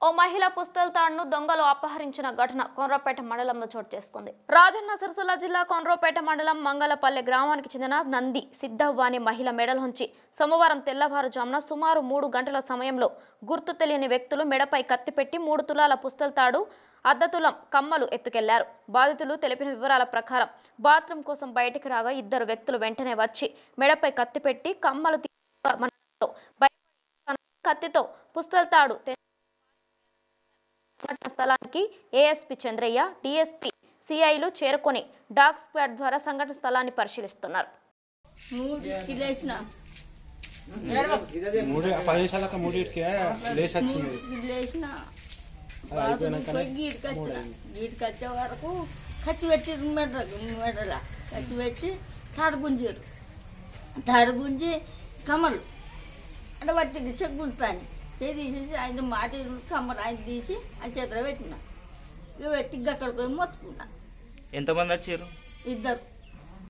ఓ మహిళ పుస్తల తాడును దొంగలు అపహరించిన ఘటన కొండ్రపేట మండలంలో చోటు చేసుకుంది. రాజన్న సిరిసిల్ల జిల్లా కొండ్రపేట మండలం మంగళపల్లె గ్రామానికి చెందిన నంది సిద్ధవ్వ అనే మహిళ మెడలోంచి సోమవారం తెల్లవారుజామున సుమారు 3 గంటల సమయంలో గుర్తు తెలియని వ్యక్తులు మెడపై కత్తిపెట్టి 3 తులాల పుస్తల తాడు, అర్ధతులం కమ్మలు ఎత్తుకెళ్లారు. బాధితులు తెలిపిన వివరాల ప్రకారం బాత్రూమ్ కోసం బయటికి రాగా 2 వ్యక్తులు వెంటనే వచ్చి మెడపై కత్తిపెట్టి కమ్మలు కత్తితో పుస్తల తాడు స్థలానికి ఏఎస్పీ చంద్రయ్య, డిఎస్పీ సిఐలు చేరుకొని డాగ్ స్క్వాడ్ ద్వారా సంఘటన స్థలాన్ని పరిశీలిస్తున్నారు. వరకు కత్తి పెట్టి మెడల కత్తి పెట్టి తాడు గుంజారు. తాడు గుంజి కమ్మలు అంటే పట్టింది చెగ్గుంటాని తీసేసి ఆయన మాటి కమ్మలు ఆయన తీసి ఆ చేతిలో పెట్టిన. ఇక పెట్టి అక్కడికి పోయి మొత్తుకున్నా. ఎంతమంది వచ్చారు? 2.